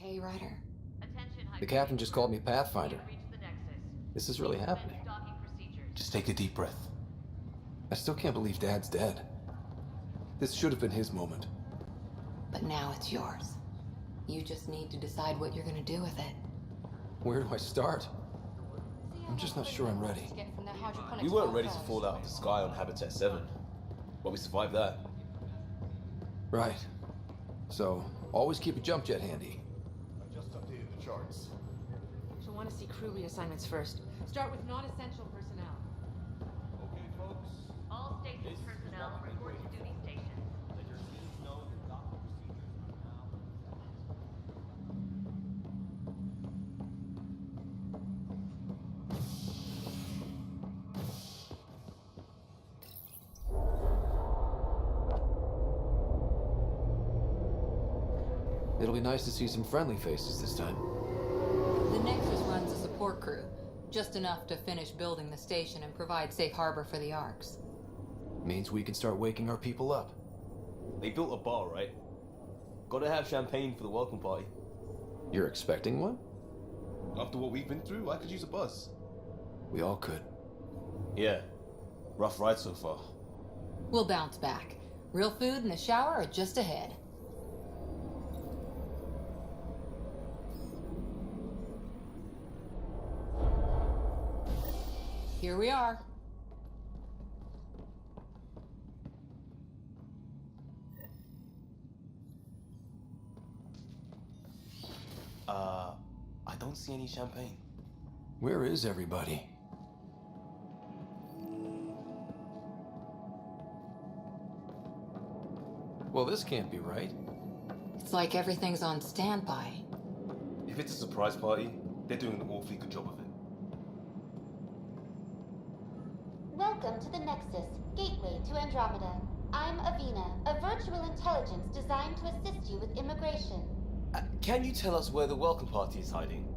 okay, Ryder? The captain just called me Pathfinder. This is really happening. Just take a deep breath. I still can't believe Dad's dead. This should have been his moment. But now it's yours. You just need to decide what you're gonna do with it. Where do I start? I'm just not sure I'm ready. We weren't ready to fall out of the sky on Habitat 7, but we survived that. Right. So, always keep a jump jet handy. I just updated the charts. She'll want to see crew reassignments first. Start with non-essential personnel. Okay, folks. All station personnel report to duty stations. Let your students know that doctor procedures are now. It'll be nice to see some friendly faces this time. The Nexus runs a support crew, just enough to finish building the station and provide safe harbor for the Arks. Means we can start waking our people up. They built a bar, right? Gotta have champagne for the welcome party. You're expecting one? After what we've been through, I could use a buzz. We all could. Yeah. Rough ride so far. We'll bounce back. Real food and a shower are just ahead. Here we are. I don't see any champagne. Where is everybody? Well, this can't be right. It's like everything's on standby. If it's a surprise party, they're doing an awfully good job of it. Welcome to the Nexus, gateway to Andromeda. I'm Avina, a virtual intelligence designed to assist you with immigration. Can you tell us where the welcome party is hiding?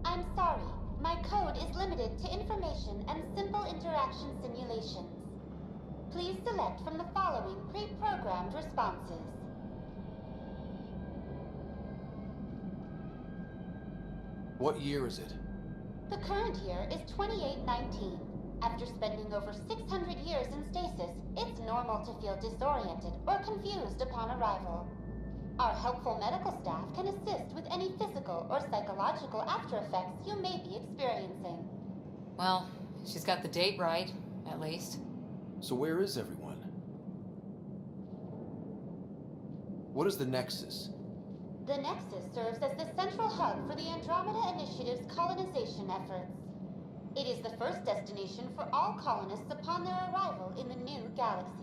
I'm sorry, my code is limited to information and simple interaction simulations. Please select from the following pre-programmed responses. What year is it? The current year is 2819. After spending over 600 years in stasis, it's normal to feel disoriented or confused upon arrival. Our helpful medical staff can assist with any physical or psychological after effects you may be experiencing. Well, she's got the date right, at least. So where is everyone? What is the Nexus? The Nexus serves as the central hub for the Andromeda Initiative's colonization efforts. It is the first destination for all colonists upon their arrival in the new galaxy.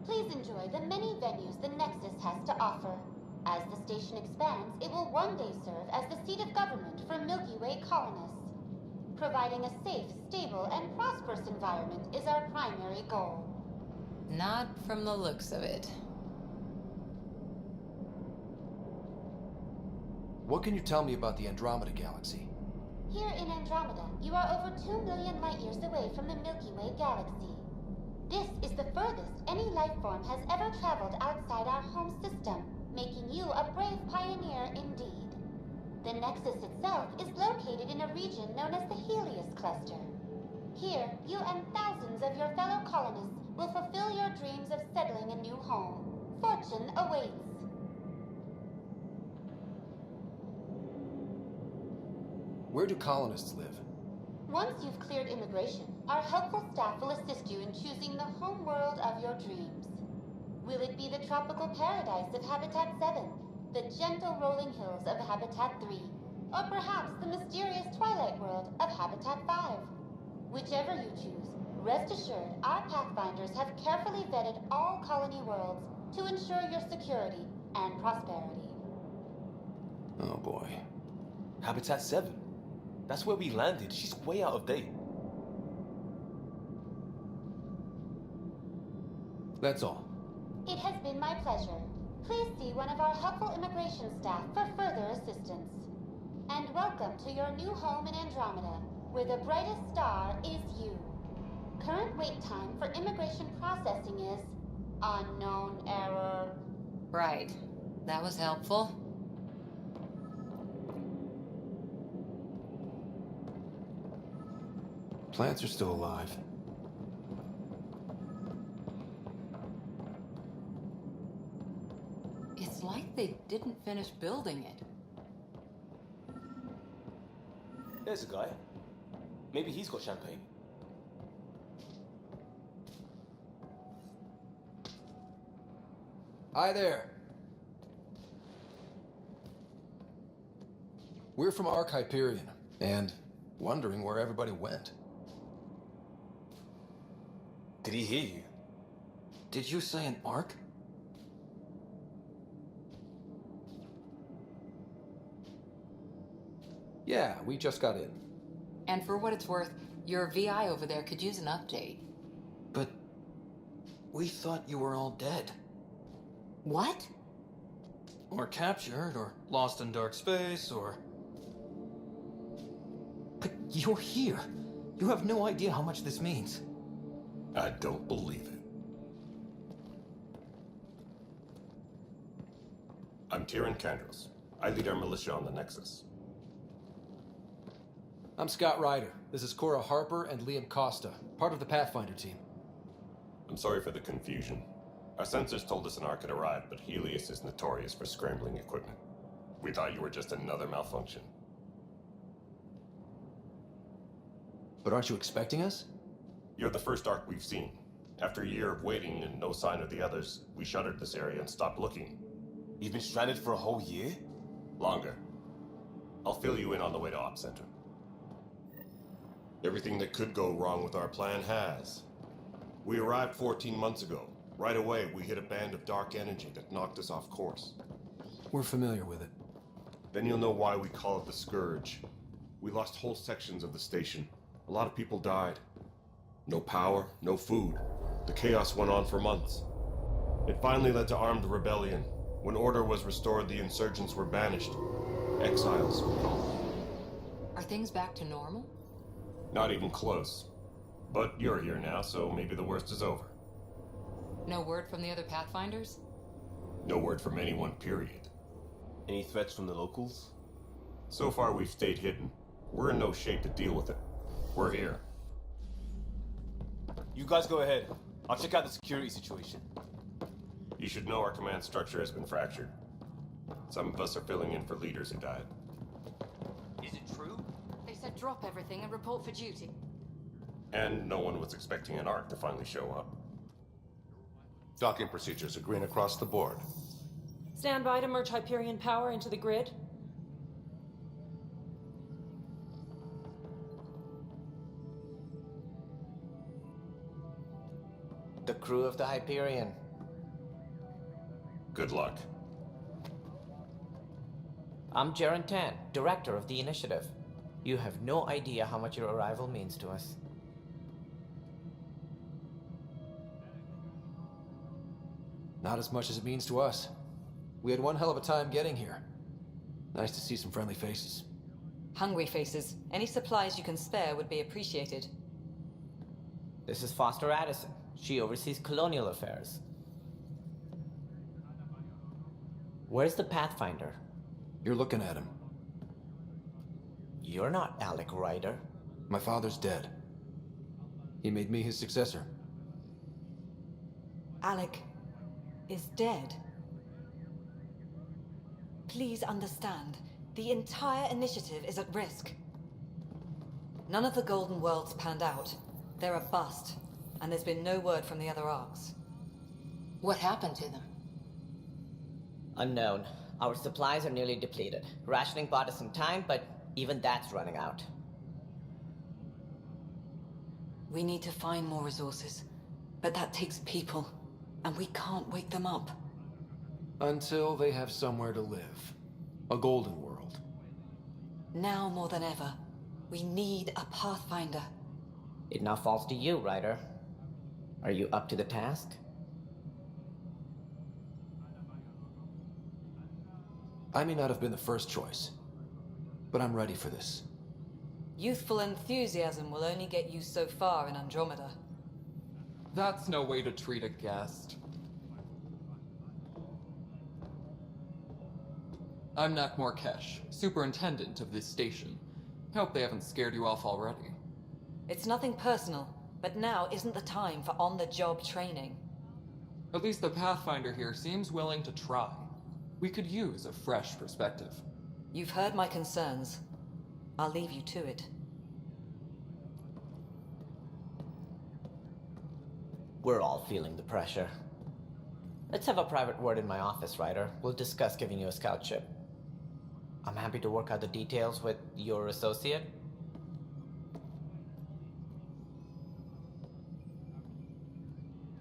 Please enjoy the many venues the Nexus has to offer. As the station expands, it will one day serve as the seat of government for Milky Way colonists. Providing a safe, stable, and prosperous environment is our primary goal. Not from the looks of it. What can you tell me about the Andromeda Galaxy? Here in Andromeda, you are over 2 million light-years away from the Milky Way galaxy. This is the furthest any life form has ever traveled outside our home system, making you a brave pioneer indeed. The Nexus itself is located in a region known as the Helios Cluster. Here, you and thousands of your fellow colonists will fulfill your dreams of settling a new home. Fortune awaits. Where do colonists live? Once you've cleared immigration, our helpful staff will assist you in choosing the home world of your dreams. Will it be the tropical paradise of Habitat 7, the gentle rolling hills of Habitat 3, or perhaps the mysterious twilight world of Habitat 5? Whichever you choose, rest assured our Pathfinders have carefully vetted all colony worlds to ensure your security and prosperity. Oh boy. Habitat 7. That's where we landed. She's way out of date. That's all. It has been my pleasure. Please see one of our helpful immigration staff for further assistance. And welcome to your new home in Andromeda, where the brightest star is you. Current wait time for immigration processing is unknown error. Right. That was helpful. plants are still alive. It's like they didn't finish building it. There's a guy. Maybe he's got champagne. Hi there. We're from Ark Hyperion, and wondering where everybody went. Did he hear you? Did you say an Ark? Yeah, we just got in. And for what it's worth, your VI over there could use an update. But we thought you were all dead. What? Or captured, or lost in dark space, or... But you're here. You have no idea how much this means. I don't believe it. I'm Tyrion Candros. I lead our militia on the Nexus. I'm Scott Ryder. This is Cora Harper and Liam Costa, part of the Pathfinder team. I'm sorry for the confusion. Our sensors told us an Ark had arrived, but Helios is notorious for scrambling equipment. We thought you were just another malfunction. But aren't you expecting us? You're the first Ark we've seen. After a year of waiting and no sign of the others, we shuttered this area and stopped looking. You've been stranded for a whole year? Longer. I'll fill you in on the way to Op Center. Everything that could go wrong with our plan has. We arrived 14 months ago. Right away, we hit a band of dark energy that knocked us off course. We're familiar with it. Then you'll know why we call it the Scourge. We lost whole sections of the station. A lot of people died. No power, no food. The chaos went on for months. It finally led to armed rebellion. When order was restored, the insurgents were banished. Exiles, we call them. Are things back to normal? Not even close. But you're here now, so maybe the worst is over. No word from the other Pathfinders? No word from anyone, period. Any threats from the locals? So far, we've stayed hidden. We're in no shape to deal with it. We're here. You guys go ahead. I'll check out the security situation. You should know our command structure has been fractured. Some of us are filling in for leaders who died. Is it true? They said drop everything and report for duty. And no one was expecting an Ark to finally show up. Docking procedures are green across the board. Stand by to merge Hyperion power into the grid. The crew of the Hyperion. Good luck. I'm Jaren Tan, director of the initiative. You have no idea how much your arrival means to us. Not as much as it means to us. We had one hell of a time getting here. Nice to see some friendly faces. Hungry faces. Any supplies you can spare would be appreciated. This is Foster Addison. She oversees colonial affairs. Where's the Pathfinder? You're looking at him. You're not Alec Ryder. My father's dead. He made me his successor. Alec is dead. Please understand, the entire initiative is at risk. None of the Golden Worlds panned out. They're a bust, and there's been no word from the other arcs. What happened to them? Unknown. Our supplies are nearly depleted. Rationing bought us some time, but even that's running out. We need to find more resources, but that takes people, and we can't wake them up. Until they have somewhere to live. A golden world. Now more than ever, we need a Pathfinder. It now falls to you, Ryder. Are you up to the task? I may not have been the first choice, but I'm ready for this. Youthful enthusiasm will only get you so far in Andromeda. That's no way to treat a guest. I'm Nak Morkesh, superintendent of this station. Hope they haven't scared you off already. It's nothing personal, but now isn't the time for on-the-job training. At least the Pathfinder here seems willing to try. We could use a fresh perspective. You've heard my concerns. I'll leave you to it. We're all feeling the pressure. Let's have a private word in my office, Ryder. We'll discuss giving you a scout ship. I'm happy to work out the details with your associate.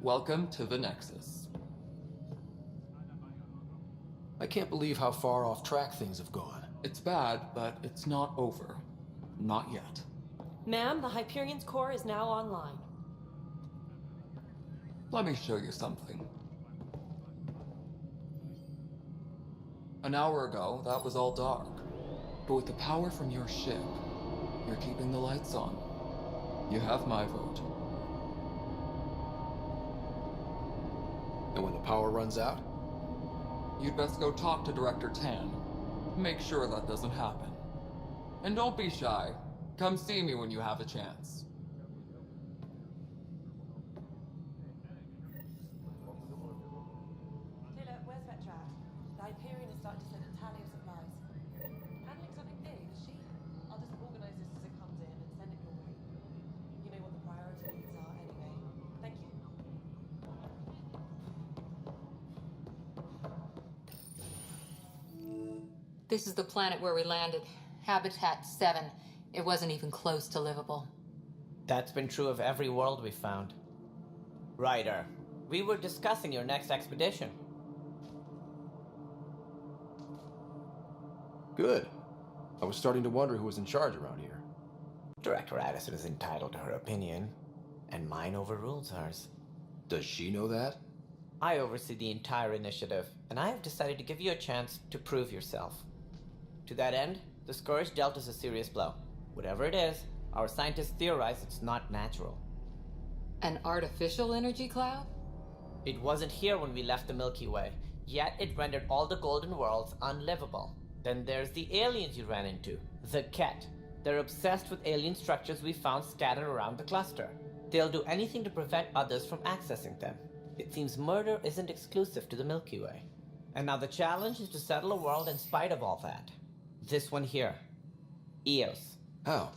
Welcome to the Nexus. I can't believe how far off track things have gone. It's bad, but it's not over. Not yet. Ma'am, the Hyperion's core is now online. Let me show you something. An hour ago, that was all dark. But with the power from your ship, you're keeping the lights on. You have my vote. And when the power runs out? You'd best go talk to Director Tan. Make sure that doesn't happen. And don't be shy. Come see me when you have a chance. Taylor, where's Vetra? The Hyperion is starting to send a tally of supplies. Handling something big, is she? I'll just organize this as it comes in and send it your way. You know what the priority needs are anyway. Thank you. This is the planet where we landed. Habitat 7. It wasn't even close to livable. That's been true of every world we've found. Ryder, we were discussing your next expedition. Good. I was starting to wonder who was in charge around here. Director Addison is entitled to her opinion, and mine overrules hers. Does she know that? I oversee the entire initiative, and I have decided to give you a chance to prove yourself. To that end, the Scourge dealt us a serious blow. Whatever it is, our scientists theorize it's not natural. An artificial energy cloud? It wasn't here when we left the Milky Way, yet it rendered all the golden worlds unlivable. Then there's the aliens you ran into, the Ket. They're obsessed with alien structures we found scattered around the cluster. They'll do anything to prevent others from accessing them. It seems murder isn't exclusive to the Milky Way. And now the challenge is to settle a world in spite of all that. This one here. Eos. How?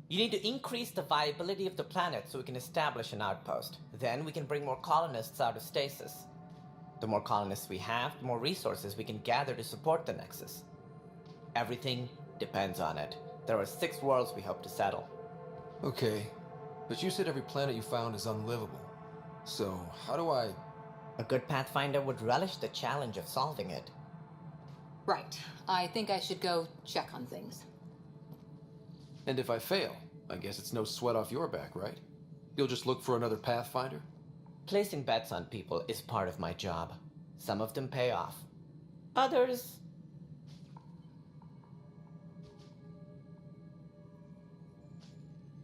You need to increase the viability of the planet so we can establish an outpost. Then we can bring more colonists out of stasis. The more colonists we have, the more resources we can gather to support the Nexus. Everything depends on it. There are 6 worlds we hope to settle. Okay, but you said every planet you found is unlivable. So, how do I... A good Pathfinder would relish the challenge of solving it. Right. I think I should go check on things. And if I fail, I guess it's no sweat off your back, right? You'll just look for another Pathfinder? Placing bets on people is part of my job. Some of them pay off. Others...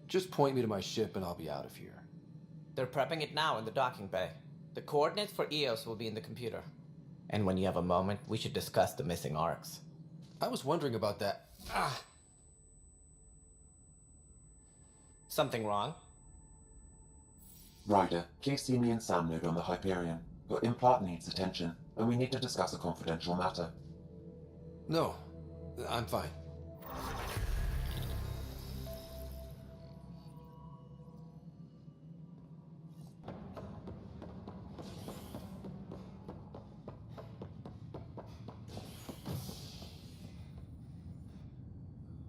Just point me to my ship and I'll be out of here. They're prepping it now in the docking bay. The coordinates for Eos will be in the computer. And when you have a moment, we should discuss the missing arcs. I was wondering about that. Something wrong? Ryder, please see me and Sam Node on the Hyperion. Your implant needs attention, and we need to discuss a confidential matter. No, I'm fine.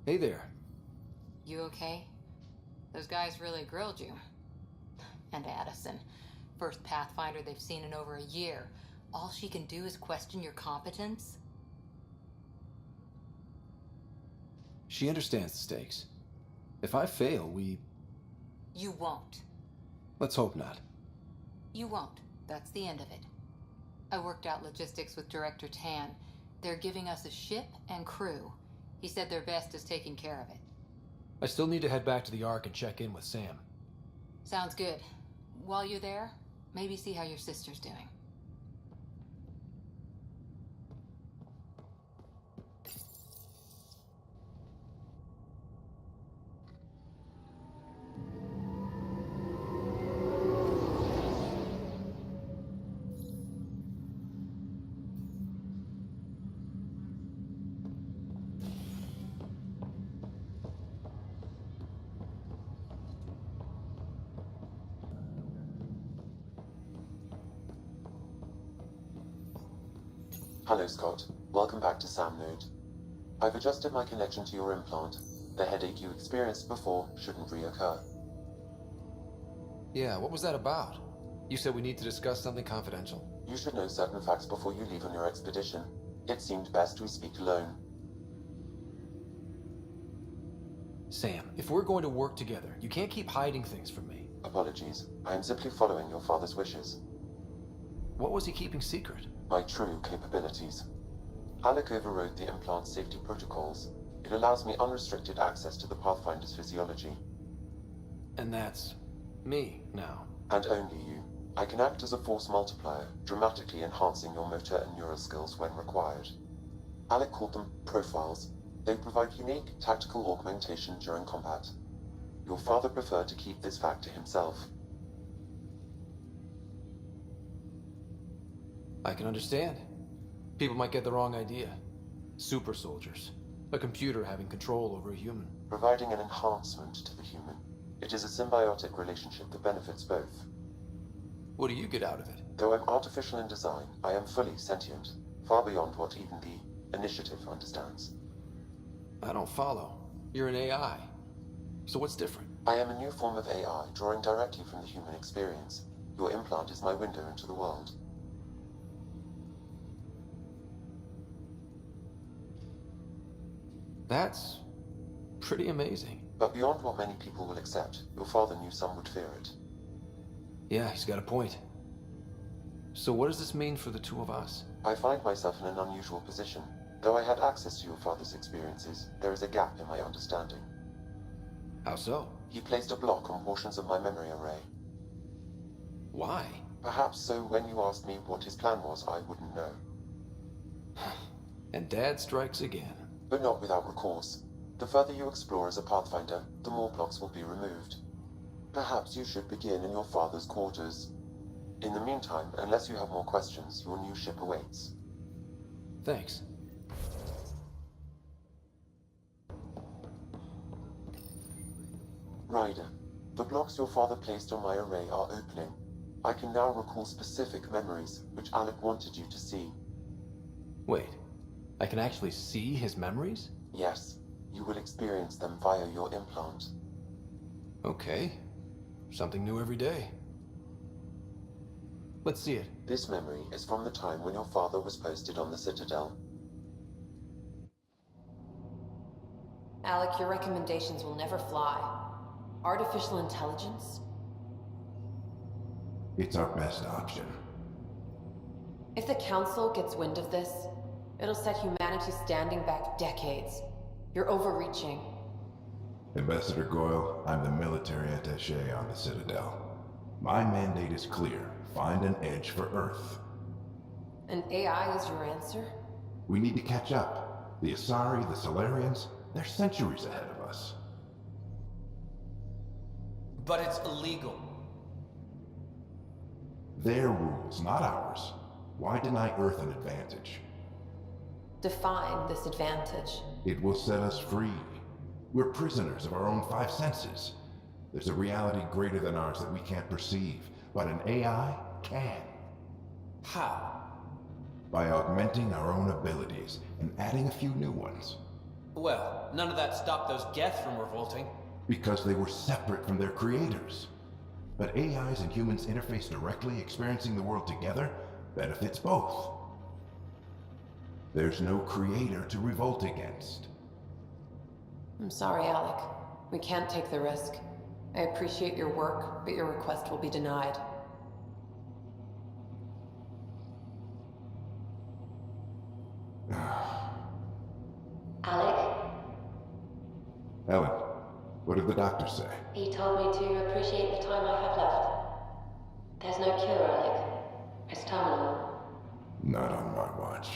Hey there. You okay? Those guys really grilled you. And Addison. First Pathfinder they've seen in over a year. All she can do is question your competence? She understands the stakes. If I fail, we... You won't. Let's hope not. You won't. That's the end of it. I worked out logistics with Director Tan. They're giving us a ship and crew. He said their best is taking care of it. I still need to head back to the Ark and check in with Sam. Sounds good. While you're there, maybe see how your sister's doing. Hello, Scott. Welcome back to Sam Node. I've adjusted my connection to your implant. The headache you experienced before shouldn't reoccur. Yeah, what was that about? You said we need to discuss something confidential. You should know certain facts before you leave on your expedition. It seemed best we speak alone. Sam, if we're going to work together, you can't keep hiding things from me. Apologies. I am simply following your father's wishes. What was he keeping secret? My true capabilities. Alec overrode the implant's safety protocols. It allows me unrestricted access to the Pathfinder's physiology. And that's me now. And only you. I can act as a force multiplier, dramatically enhancing your motor and neural skills when required. Alec called them profiles. They provide unique tactical augmentation during combat. Your father preferred to keep this fact to himself. I can understand. People might get the wrong idea. Super soldiers. A computer having control over a human. Providing an enhancement to the human. It is a symbiotic relationship that benefits both. What do you get out of it? Though I'm artificial in design, I am fully sentient, far beyond what even the Initiative understands. I don't follow. You're an AI. So what's different? I am a new form of AI, drawing directly from the human experience. Your implant is my window into the world. That's pretty amazing. But beyond what many people will accept, your father knew some would fear it. Yeah, he's got a point. So what does this mean for the two of us? I find myself in an unusual position. Though I had access to your father's experiences, there is a gap in my understanding. How so? He placed a block on portions of my memory array. Why? Perhaps so when you asked me what his plan was, I wouldn't know. And Dad strikes again. But not without recourse. The further you explore as a Pathfinder, the more blocks will be removed. Perhaps you should begin in your father's quarters. In the meantime, unless you have more questions, your new ship awaits. Thanks. Ryder, the blocks your father placed on my array are opening. I can now recall specific memories, which Alec wanted you to see. Wait, I can actually see his memories? Yes, you will experience them via your implant. Okay. Something new every day. Let's see it. This memory is from the time when your father was posted on the Citadel. Alec, your recommendations will never fly. Artificial intelligence? It's our best option. If the Council gets wind of this, it'll set humanity standing back decades. You're overreaching. Ambassador Goyle, I'm the military attaché on the Citadel. My mandate is clear. Find an edge for Earth. And AI is your answer? We need to catch up. The Asari, the Solarians, they're centuries ahead of us. But it's illegal. Their rules, not ours. Why deny Earth an advantage? Define this advantage. It will set us free. We're prisoners of our own five senses. There's a reality greater than ours that we can't perceive, but an AI can. How? By augmenting our own abilities and adding a few new ones. Well, none of that stopped those Geth from revolting. Because they were separate from their creators. But AIs and humans interface directly, experiencing the world together, benefits both. There's no creator to revolt against. I'm sorry, Alec. We can't take the risk. I appreciate your work, but your request will be denied. Alec, Ellen, what did the doctor say? he told me to appreciate the time I have left. There's no cure, Alec. It's terminal. Not on my watch.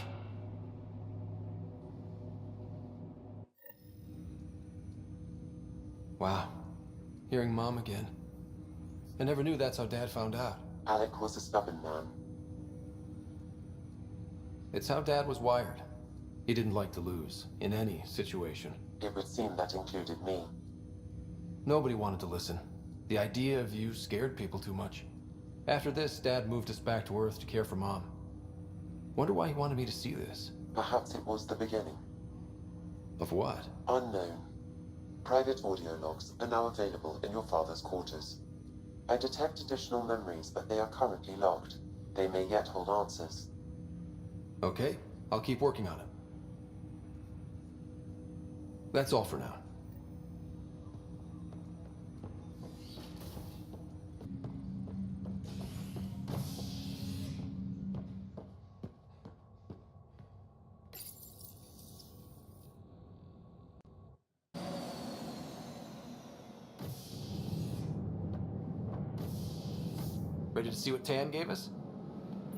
Wow. Hearing Mom again. I never knew that's how Dad found out. Alec was a stubborn man. It's how Dad was wired. He didn't like to lose, in any situation. It would seem that included me. Nobody wanted to listen. The idea of you scared people too much. After this, Dad moved us back to Earth to care for Mom. Wonder why he wanted me to see this. Perhaps it was the beginning. Of what? Unknown. Private audio logs are now available in your father's quarters. I detect additional memories, but they are currently logged. They may yet hold answers. Okay, I'll keep working on it. That's all for now. Ready to see what Tan gave us?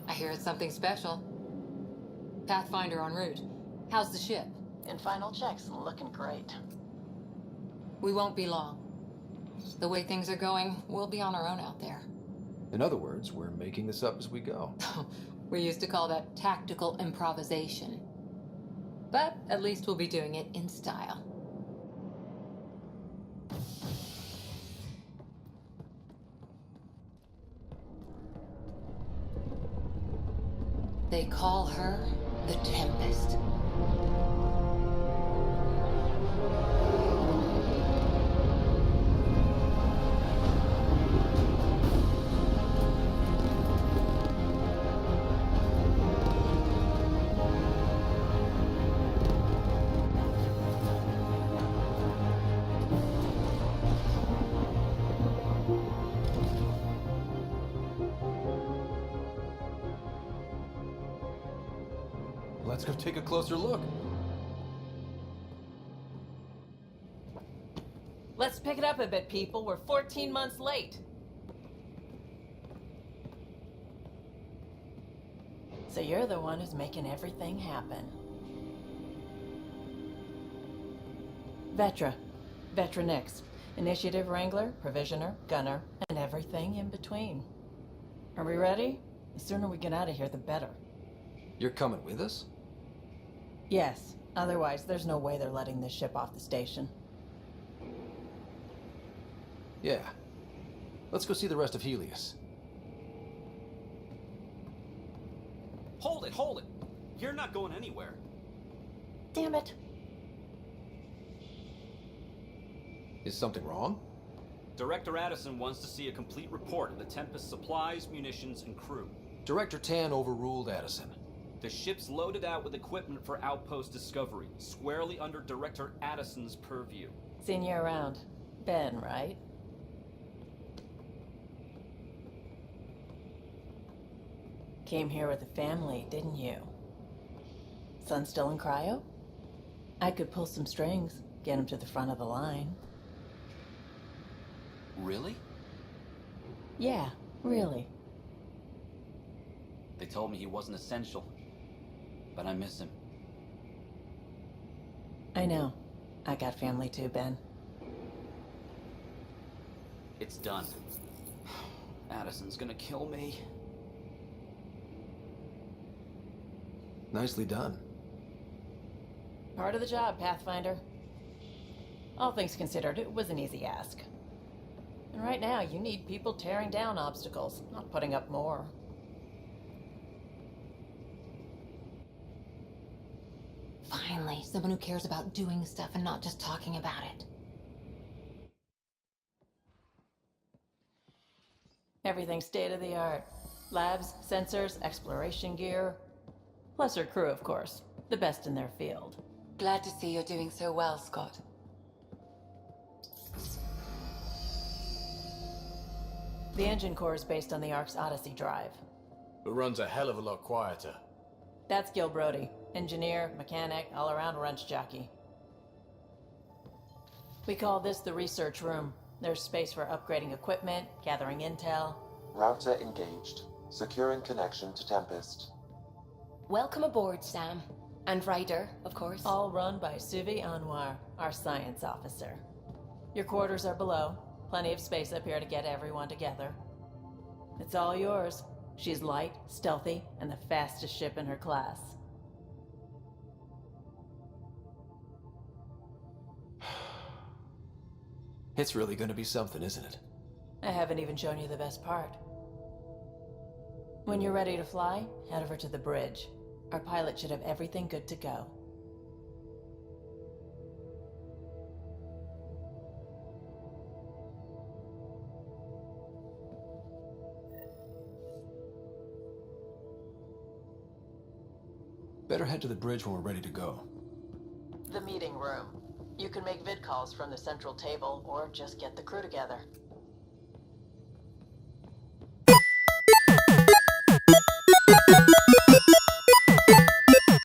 I hear it's something special. Pathfinder en route. How's the ship? In final checks, looking great. We won't be long. The way things are going, we'll be on our own out there. In other words, we're making this up as we go. We used to call that tactical improvisation. But at least we'll be doing it in style. They call her the Tempest. Let's go take a closer look. Let's pick it up a bit, people. We're 14 months late. So you're the one who's making everything happen. Vetra. Vetra Nix. Initiative Wrangler, Provisioner, Gunner, and everything in between. Are we ready? The sooner we get out of here, the better. You're coming with us? Yes. Otherwise, there's no way they're letting this ship off the station. Yeah. Let's go see the rest of Helios. Hold it, hold it! You're not going anywhere. Damn it. Is something wrong? Director Addison wants to see a complete report of the Tempest's supplies, munitions, and crew. Director Tan overruled Addison. The ship's loaded out with equipment for outpost discovery, squarely under Director Addison's purview. Seen you around. Ben, right? Came here with a family, didn't you? Son still in cryo? I could pull some strings, get him to the front of the line. Really? Yeah, really. They told me he wasn't essential, but I miss him. I know. I got family too, Ben. It's done. Addison's gonna kill me. Nicely done. Part of the job, Pathfinder. All things considered, it was an easy ask. And right now, you need people tearing down obstacles, not putting up more. Finally, someone who cares about doing stuff and not just talking about it. Everything's state-of-the-art. Labs, sensors, exploration gear. Plus her crew, of course. The best in their field. Glad to see you're doing so well, Scott. The engine core is based on the Ark's Odyssey drive. It runs a hell of a lot quieter. That's Gil Brody. Engineer, mechanic, all-around wrench jockey. We call this the research room. There's space for upgrading equipment, gathering intel. Router engaged. Securing connection to Tempest. Welcome aboard, Sam. And Ryder, of course. All run by Suvi Anwar, our science officer. Your quarters are below. Plenty of space up here to get everyone together. It's all yours. She's light, stealthy, and the fastest ship in her class. It's really gonna be something, isn't it? I haven't even shown you the best part. When you're ready to fly, head over to the bridge. Our pilot should have everything good to go. Better head to the bridge when we're ready to go. The meeting room. You can make vid calls from the central table, or just get the crew together.